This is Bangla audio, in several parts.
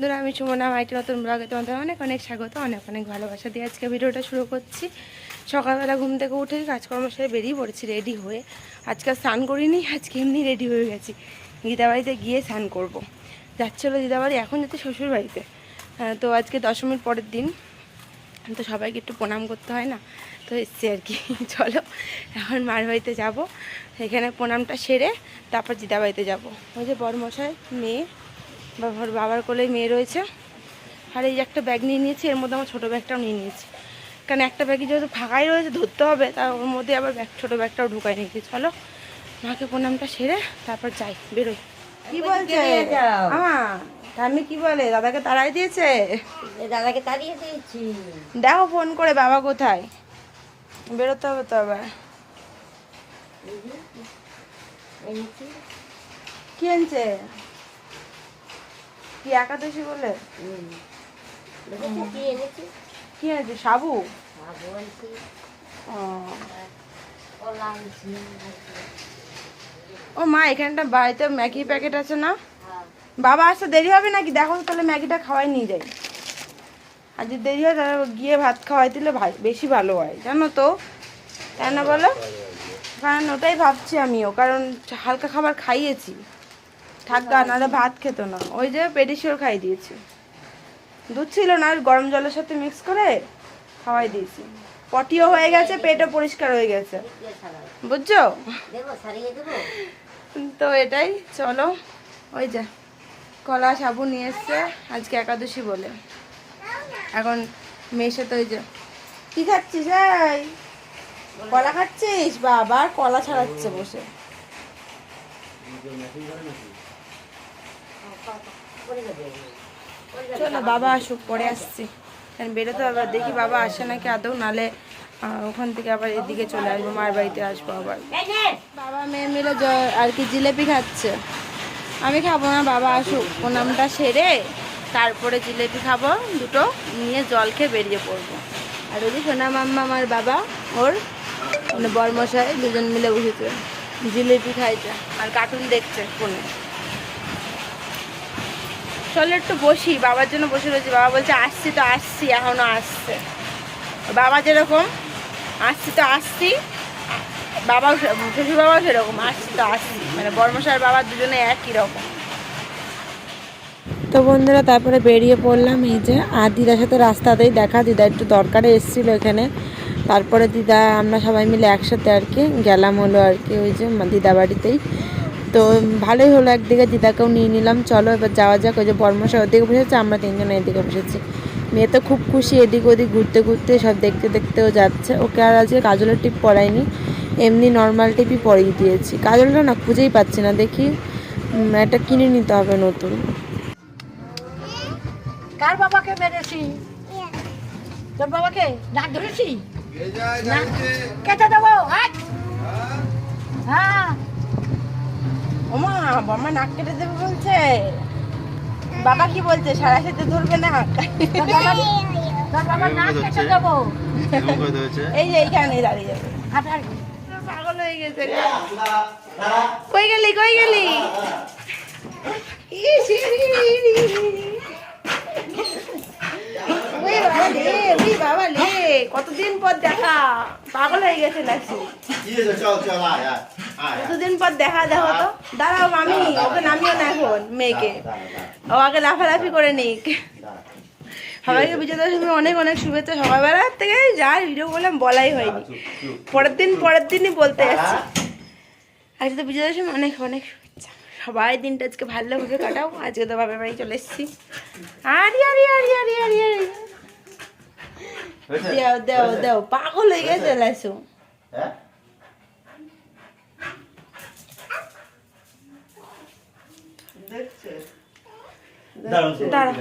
বন্ধুরা, আমি সুমনা মাইটি নতুন ব্লগে তোমাদের অনেক অনেক স্বাগত, অনেক অনেক ভালোবাসা দিয়ে আজকে ভিডিওটা শুরু করছি। সকালবেলা ঘুম থেকে উঠে কাজকর্ম সেরে বেরিয়ে পড়েছি রেডি হয়ে। আজকে স্নান করিনি, আজকে এমনি রেডি হয়ে গেছি। দিদাবাড়িতে গিয়ে স্নান করব। যাচ্ছিলো দিদাবাড়ি, এখন যাতে শ্বশুর বাড়িতে। তো আজকে দশমীর পরের দিন, তো সবাইকে একটু প্রণাম করতে হয় না, তো এসছি আর কি। চলো এখন মার বাড়িতে যাবো, এখানে প্রণামটা সেরে তারপর দিদাবাড়িতে যাবো। ওই যে বড়মশাই, মেয়ে, বাবার কোলে মেয়ে রয়েছে। আর এই যে একটা ব্যাগ নিয়ে নিয়েছি, এর মধ্যে আমার ছোটো ব্যাগটাও নিয়ে নিয়েছি, কারণ একটা ব্যাগে যেহেতু ফাঁকাই রয়েছে ধরতে হবে, তার ওর মধ্যে আবার ছোটো ব্যাগটাও ঢুকাই নিয়েছি। চলো মাকে প্রণামটা সেরে তারপর যাই, বেরোই। কি বলছে আমি কি বলে, দাদাকে তাড়াই দিয়েছে? দাদাকে তাড়িয়ে দিয়েছি। দেখো ফোন করে বাবা কোথায়, বেরোতে হবে তো আবার। কি আনছে? কি একাদশী বলে? কি আছে? সাবু? ও মা, এখানটা বাড়িতে ম্যাগি প্যাকেট আছে না? বাবা আসতে দেরি হবে নাকি দেখো, তাহলে ম্যাগিটা খাওয়াই নিয়ে যাই। আর যদি দেরি হয় তাহলে গিয়ে ভাত খাওয়াই দিলে বেশি ভালো হয়, জানো তো, তাই না বলো? কারণ ওটাই ভাবছি আমিও, কারণ হালকা খাবার খাইয়েছি, থাকা নাহলে ভাত খেত না। ওই যে পেডিশিওর খাইয়ে দিয়েছি, দুধ ছিল না, গরম জলের সাথে মিক্স করে খাওয়াই দিয়েছি। পটিও হয়ে গেছে, পেটও পরিষ্কার হয়ে গেছে, বুঝছো তো? এটাই। চলো, ওই যে কলা সাবু নিয়ে এসছে আজকে একাদশী বলে। এখন মেয়ের সাথে ওই যে কি খাচ্ছিস? এই কলা খাচ্ছিস? বাবা কলা ছাড়াচ্ছে বসে। চলো বাবা আসুক, পরে আসছি, কারণ বেরোতে হবে। দেখি বাবা আসে নাকি আদৌ, নালে ওখান থেকে আবার এদিকে চলে আসবো, মায়ের বাড়িতে আসবো আবার। বাবা মেয়ে মিলে আর কি জিলেপি খাচ্ছে, আমি খাবো না, বাবা আসুক, প্রণামটা সেরে তারপরে জিলেপি খাবো দুটো, নিয়ে জল খেয়ে বেরিয়ে পড়বো। আর ওই যে সোনা মাম্মা আমার বাবা, ওর মানে বরমশাই, দুজন মিলে বসেছে জিলেপি খাইছে আর কার্টুন দেখছে ফোনে। চলো একটু বসি, বাবার জন্য বসে রয়েছি। বাবা বলছে আসছি তো আসছি, এখনও আসছে। বাবা যেরকম আসছি তো আসছি, বাবাও শ্বশুর বাবাও সেরকম আসছি তো আসছি, মানে বর্মশার বাবা দুজনে একই রকম। তো বন্ধুরা, তারপরে বেরিয়ে পড়লাম। এই যে আর দিদার সাথে রাস্তাতেই দেখা, দিদা একটু দরকারে এসেছিলো এখানে। তারপরে দিদা আমরা সবাই মিলে একসাথে আর কি গেলাম হলো আর কি, ওই যে দিদা বাড়িতেই। তো ভালোই হলো, একদিকে দিদাকেও নিয়ে নিলাম। চলো এবার যাওয়া যাক। ওই যে বর্মশাই ওদিকে বসেছে, আমরা তিনজনে এদিকে বসেছি। মেয়ে তো খুব খুশি, এদিক ওদিক ঘুরতে ঘুরতে সব দেখতে দেখতেও যাচ্ছে। ওকে আর আজকে কাজলের টিপ পরাইনি, এমনি নর্মাল টিপই পরিয়ে দিয়েছি। কাজলটা না খুঁজেই পাচ্ছি না, দেখি একটা কিনে নিতে হবে নতুন। কার বাবাকে মেরেছি? তোর বাবাকে নাক ধরেছি, কেটে দেবো। হ্যাঁ, ওমা বাবা নাক কেটে দেবে বলছে। বাবা কি বলছে, সারা সাথে ধরবে না? তোর বাবার নাক কেটে দেবো। এই যে এইখানে দাঁড়িয়ে যাবে, পাগল হয়ে গেছে। কই গেলি, কই গেলি? বাবা লে, কতদিন পর দেখা, পাগল হয়ে গেছে নাকি? কতদিন পর দেখা, দেখো তো। দাঁড়াও আমি ওকে নামিও না এখন, মেয়েকে ও আগে লাফালাফি করে নিক। সবাইকে বিজয়া দশমীর অনেক অনেক শুভেচ্ছা। সকালবেলার থেকে যা ভিডিও করলাম বলাই হয়নি, পরের দিনই বলতে যাচ্ছি। আজকে তো বিজয়া দশমী অনেক অনেক শুভেচ্ছা। সবাই দিনটা আজকে ভালোভাবে কাটাও। আজকে তো বাবার বাড়ি চলে এসেছি। আরে আরে আরে আরে আরে আরে দেও দেও দেও, পাগল হয়ে গেছে লাইসু। দাঁড়া,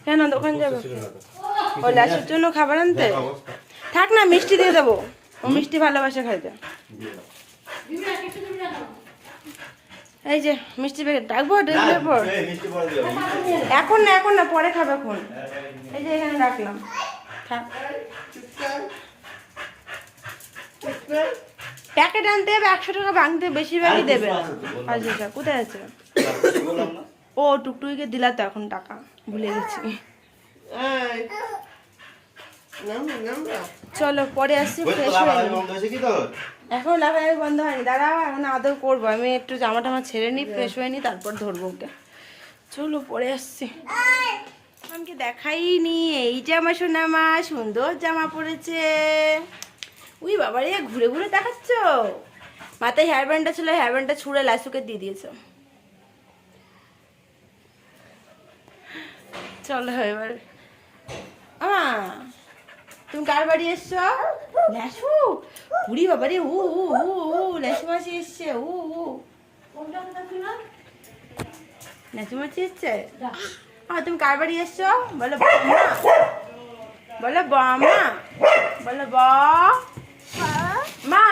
কেন দোকান যাবো? ও লাসুর জন্য খাবার আনতে? থাক না, মিষ্টি দিয়ে দেবো, ও মিষ্টি ভালোবাসে খাইতে। এই যে মিষ্টি প্যাকেট, ডাকবো ডেলিভারি পর? এখন না, এখন না, পরে খাবে এখন। এই যে এখানে রাখলাম, থাক। প্যাকেট আনতে হবে 100 টাকা ভাঙতে, বেশিরভাগই দেবে। আচ্ছা কোথায় আছে? ও টুকটুকিকে দিলা তো এখন টাকা, ভুলে গেছি। চলো পরে আসছি, ফ্রেশ হয়ে নিই। এখন লাফালাফি বন্ধ হয়নি, দাঁড়া এখন আদৌ করবো। আমি একটু জামা টামা ছেড়ে নিই, ফ্রেশ হয়ে নিই, তারপর ধরবো ওকে। চলো পরে আসছি। আমাকে দেখাইনি, এই যে আমার সোনা মা সুন্দর জামা পরেছে। উই বাবা রে, ঘুরে ঘুরে দেখাচ্ছ। মাথায় হেয়ার ব্যান্ডটা ছিল, হেয়ার ব্যান্ডটা ছুঁড়ে লাসুকে দিয়ে দিয়েছো। চলো এবার তুমি কার বাড়ি এসছো? ল্যাসু, উড়ি বাবা রে, উ উ উ উ ল্যাসু মাসি এসছে। উ উ ল্যাসু মাসি এসছে। তুমি কার বাড়ি এসছো? বলো বাবা, বলো বাবা, বলো মা।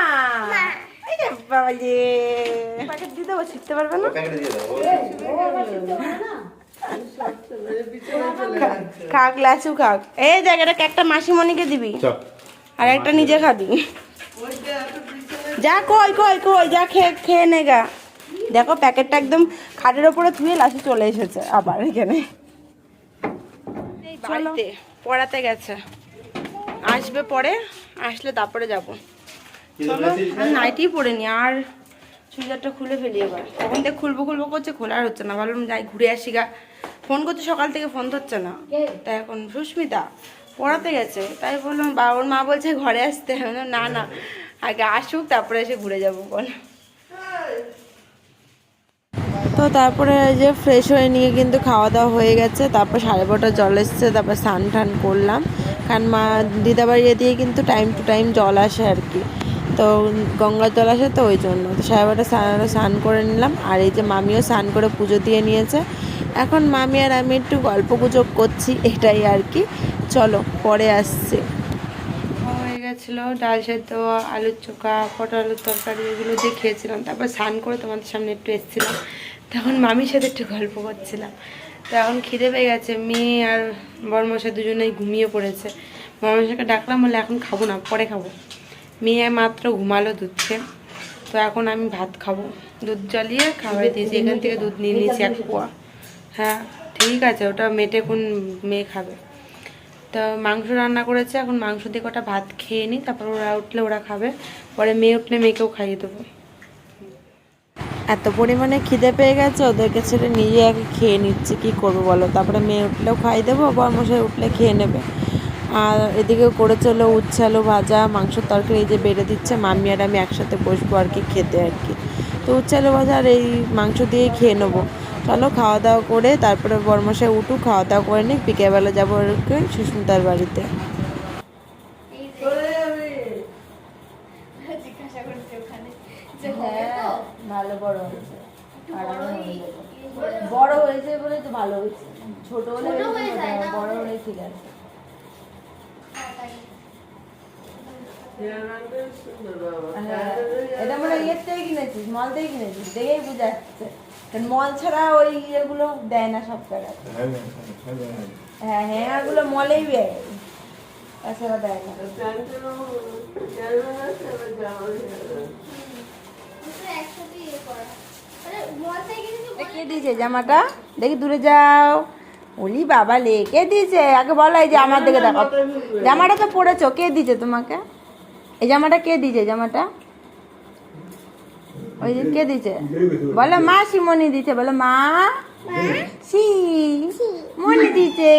এই যে বাবা যে প্যাকেট দিয়ে দেবো, শিখতে পারবে না। খাক লাসু খাক। এই জায়গাটা একটা মাসিমণিকে দিবি আর একটা নিজে খাবি। যা কই কই কই যা খেয়ে নেগা। দেখো প্যাকেটটা একদম খাটের ওপরে ধুয়ে লাসু চলে এসেছে আবার এখানে। বাড়িতে পড়াতে গেছে, আসবে পরে, আসলে তারপরে যাবো। চলো আমি নাইটিই পরে নি, আর চুড়িদারটা খুলে ফেলি এবার। তখন থেকে খুলবো খুলবো করছে, খোলা আর হচ্ছে না। ভাবলাম যাই ঘুরে আসি গা। ফোন করছে সকাল থেকে, ফোন ধরছে না। তাই এখন সুস্মিতা পড়াতে গেছে, তাই বললাম বাবার মা বলছে ঘরে আসতে। না না, আগে আসুক তারপরে এসে ঘুরে যাবো বল। তো তারপরে যে ফ্রেশ হয়ে নিয়ে কিন্তু খাওয়া দাওয়া হয়ে গেছে। তারপর 12:30 জল এসছে, তারপর স্নান টান করলাম। কারণ মা দিদাবাড়ি দিয়ে কিন্তু টাইম টু টাইম জল আসে আর কি, তো গঙ্গার জল আসে, তো ওই জন্য তো 12:30 স্নান করে নিলাম। আর এই যে মামিও স্নান করে পুজো দিয়ে নিয়েছে। এখন মামি আর আমি একটু গল্প গুজব করছি, এটাই আর কি। চলো পরে আসছি। হয়ে গেছিলো ডাল সেদ্ধ, আলুর চোখা, পটল আলুর তরকারি, এগুলো দিয়ে খেয়েছিলাম। তারপর স্নান করে তোমাদের সামনে একটু এসেছিলাম, তখন মামির সাথে একটু গল্প করছিলাম। তো এখন খিদে পেয়ে গেছে, মেয়ে আর বড়মশাই দুজনেই ঘুমিয়ে পড়েছে। বড়মশাইকে ডাকলাম, বলে এখন খাবো না, পরে খাবো। মেয়ে মাত্র ঘুমালো দুধ খেয়ে, তো এখন আমি ভাত খাবো। দুধ জ্বালিয়ে খাওয়াই দিয়েছি, এখান থেকে দুধ নিয়ে নিয়েছি 1 পোয়া। হ্যাঁ ঠিক আছে, ওটা মেটে কোন মেয়ে খাবে। তো মাংস রান্না করেছে, এখন মাংস দিয়ে কটা ভাত খেয়ে নিই, তারপর ওরা উঠলে ওরা খাবে, পরে মেয়ে উঠলে মেয়েকেও খাইয়ে দেবো। এত পরিমাণে খিদে পেয়ে গেছে, ওদেরকে ছেড়ে নিজে আগে খেয়ে নিচ্ছে, কি করবো বলো। তারপরে মেয়ে উঠলেও খাই দেবো, বড়মশাই উঠলে খেয়ে নেবে। আর এদিকেও করে চলো উচ্ছে আলু ভাজা, মাংসের তরকারি এই যে বেড়ে দিচ্ছে, মামি আর আমি একসাথে বসবো আর কি খেতে আর কি। তো উচ্ছে আলু ভাজা আর এই মাংস দিয়েই খেয়ে নেবো। চলো খাওয়া দাওয়া করে তারপরে বড়মশাই উঠুক, খাওয়া দাওয়া করে নিই, বিকেলবেলা যাবো আর কি সুস্মিতার বাড়িতে। ভালো বড় হয়েছে, বড় হয়েছে বলে তো ভালো হয়েছে। ছোট হলে বড় হলে ঠিক আছে। এটা মানে ইয়ের থেকে কিনেছিস, মল থেকে কিনেছিস, দেখেই বোঝা যাচ্ছে। মল ছাড়া ওই ইয়েগুলো দেয় না সব জায়গায়। হ্যাঁ হ্যাঙ্গারগুলো মলেই দেয়, তাছাড়া দেয় না। কে দিয়েছে জামাটা? দেখি দূরে যাও। ওলি বাবা লে, কে দিয়েছে আগে বলো। এই যে আমার দিকে দেখো, জামাটা তো পরেছো, কে দিয়েছে তোমাকে এই জামাটা? কে দিয়েছে জামাটা? ওই যে কে দিয়েছে বলো? মা শিমনি দিয়েছে, বলো মা সি মনি দিয়েছে,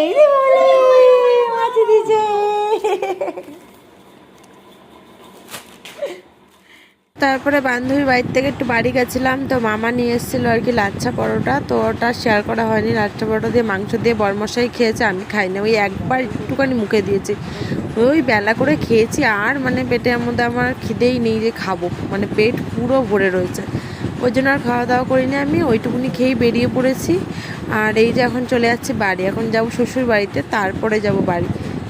মাছি দিয়েছে। তারপরে বান্ধবীর বাড়ির থেকে একটু বাড়ি গেছিলাম, তো মামা নিয়ে এসেছিলো আর কি লাচ্ছা পরোটা, তো ওটা শেয়ার করা হয়নি। লাচ্ছা পরোটা দিয়ে মাংস দিয়ে বড়মশাই খেয়েছে, আমি খাইনি। ওই একবার একটুখানি মুখে দিয়েছি, ওই বেলা করে খেয়েছি। আর মানে পেটের মধ্যে আমার খিদেই নেই যে খাবো, মানে পেট পুরো ভরে রয়েছে, ওই জন্য আর খাওয়া দাওয়া করিনি। আমি ওইটুকুনি খেয়েই বেরিয়ে পড়েছি। আর এই যে এখন চলে যাচ্ছি বাড়ি, এখন যাবো শ্বশুর বাড়িতে, তারপরে যাব বাড়ি।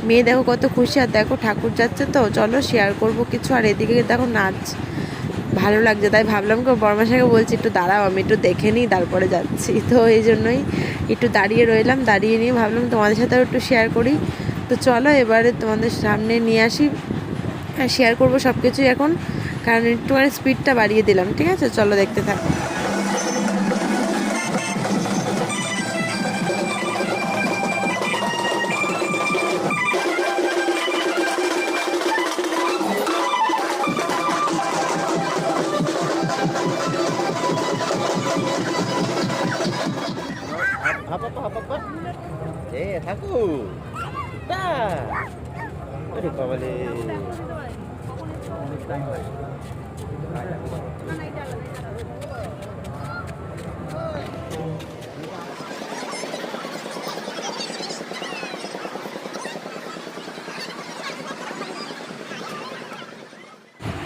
মেয়ে দেখো কত খুশি, আর দেখো ঠাকুর যাচ্ছে, তো চলো শেয়ার করব কিছু। আর এদিকে দেখো নাচ, ভালো লাগছে, তাই ভাবলাম কি বড়মশাইকে বলছি একটু দাঁড়াও, আমি একটু দেখে নিই তারপরে যাচ্ছি। তো এই জন্যই একটু দাঁড়িয়ে রইলাম, দাঁড়িয়ে নিয়ে ভাবলাম তোমাদের সাথেও একটু শেয়ার করি। তো চলো এবারে তোমাদের সামনে নিয়ে আসি, শেয়ার করবো সব কিছুই এখন, কারণ একটুখানি স্পিডটা বাড়িয়ে দিলাম। ঠিক আছে, চলো দেখতে থাকো। এ থাকু না আরে বাবালে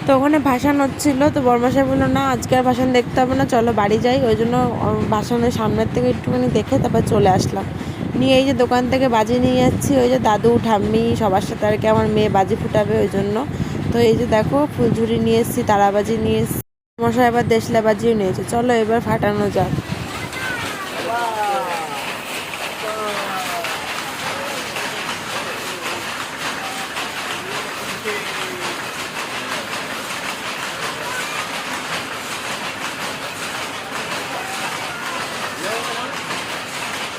তো ওখানে ভাসান হচ্ছিলো, তো বড়মশাই বললো না আজকে আর ভাসান দেখতে হবে না, চলো বাড়ি যাই। ওই জন্য ভাসানের সামনের থেকে একটুখানি দেখে তারপর চলে আসলাম। নিয়ে এই যে দোকান থেকে বাজি নিয়ে যাচ্ছি, ওই যে দাদু ঠাম্মি সবার সাথে আর কি আমার মেয়ে বাজি ফুটাবে ওই জন্য। তো এই যে দেখো ফুলঝুরি নিয়ে এসেছি, তারাবাজি নিয়ে এসেছি, মশাই এবার দেশলা বাজিও নিয়েছে। চলো এবার ফাটানো যাক।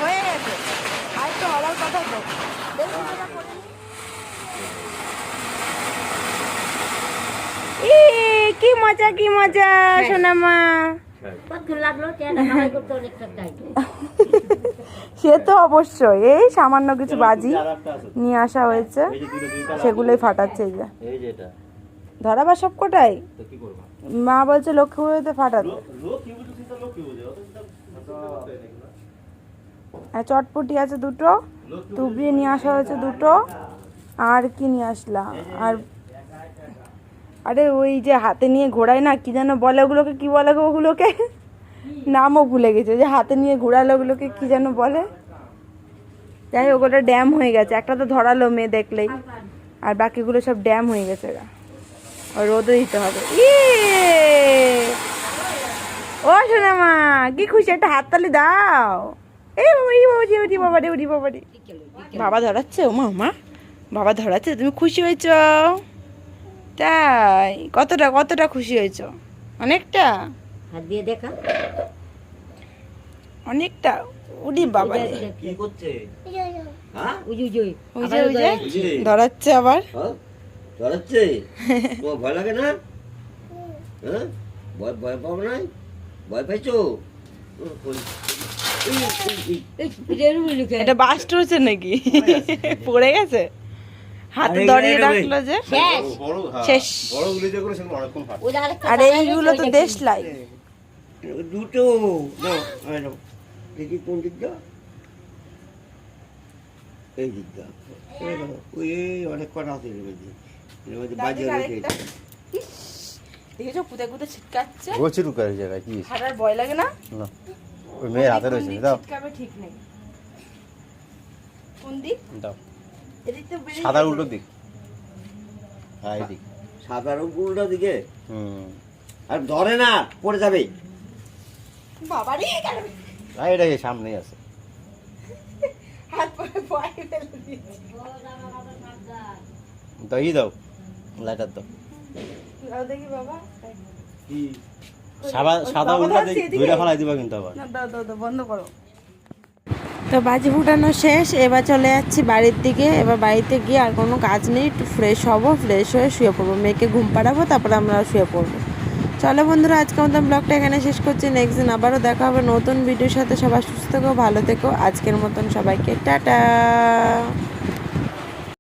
হয়ে গেছে, আর তো হওয়ার কথা তো। কি মজা কি মজা সোনামা। কত লাগলো হাওয়াই করতে অনেকটা টাইম। সে তো অবশ্যই, এই সামান্য কিছু বাজি নিয়ে আসা হয়েছে, সেগুলোই ফাটাচ্ছে। এই যে এই যে এটা ধরাবা সব কোটাই, তো কি করব মা বলছে লক্ষ্মী পুজোতে ফাটাতে। লোক কি বুঝছিস তো লোক কি বুঝে অত আর চটপটি আছে দুটো, তুবড়ি নিয়ে আসা হয়েছে দুটো, আর কি নিয়ে আসলাম, আর আরে ওই যে হাতে নিয়ে ঘোরায় না, কি যেন বলে ওগুলোকে, কি বলে গো ওগুলোকে, নামও ভুলে গেছে। যে হাতে নিয়ে ঘোরালো ওগুলোকে কি যেন বলে। যাই হোক ওটা ড্যাম হয়ে গেছে, একটা তো ধরালো মেয়ে দেখলেই, আর বাকিগুলো সব ড্যাম হয়ে গেছে। আর রোদে দিতে হবে। ও শোনা মা কি খুশি, একটা হাততালি দাও। এই বাবারি বাবা ধরাচ্ছে, ও মা বাবা ধরাচ্ছে, তুমি খুশি হয়েছ? তাই কতটা কতটা খুশি হয়েছ? অনেকটা, হাত দিয়ে দেখা অনেকটা। উড়ি বাবা কি করছে হ্যাঁ ওই যে ওই যে ওই যে ধরাচ্ছে আবার। হ্যাঁ ধরাচ্ছে তোমার ভয় লাগে না হ্যাঁ ভয় ভয় পাও না ভয় পাইছো এটা বাস্ট হচ্ছে নাকি? পড়ে গেছে, হাতে দড়িয়ে রাখলো যে শেষ। আর এইগুলো তো দেশলাই দুটো না দেখি কোন দিকটা এই দিকটা ওই অনেক কটা আছে এর মধ্যে বাজে রেখেছে দেখেছো কুদে কুদে ছিটকাচ্ছে। বলছি রুকার জায়গায় কি হাঁটার ভয় লাগে না? না ওই মেয়ের হাতে রয়েছে দাও ছিটকাবে ঠিক নেই। কোন দিক? দাও এদিক তো বেরিয়ে সাদা উল্টো দিক, হ্যাঁ এই দিক সাদার উল্টো দিকে আর ধরে না পড়ে যাবে বাবারে আর এটা এই সামনেই আছে হাত পরে ভয় ফেলে দিয়েছি। দাও ই দাও লাইটার দাও দাও দেখি বাবা। কি সাদা সাদা উল্টো দিক দুইটা ফলাই দিবা কিন্তু আবার না দাও দাও দাও বন্ধ করো। তো বাজি ফুটানো শেষ, এবার চলে যাচ্ছি বাড়ির দিকে। এবার বাড়িতে গিয়ে আর কোনো কাজ নেই, একটু ফ্রেশ হবো, ফ্রেশ হয়ে শুয়ে পড়বো, মেয়েকে ঘুম পাড়াবো, তারপরে আমরা শুয়ে পড়বো। চলো বন্ধুরা আজকে আমাদের ব্লগটা এখানে শেষ করছি, নেক্সট দিন আবারও দেখা হবে নতুন ভিডিওর সাথে। সবাই সুস্থ থেকো, ভালো থেকো, আজকের মতন সবাইকে টাটা।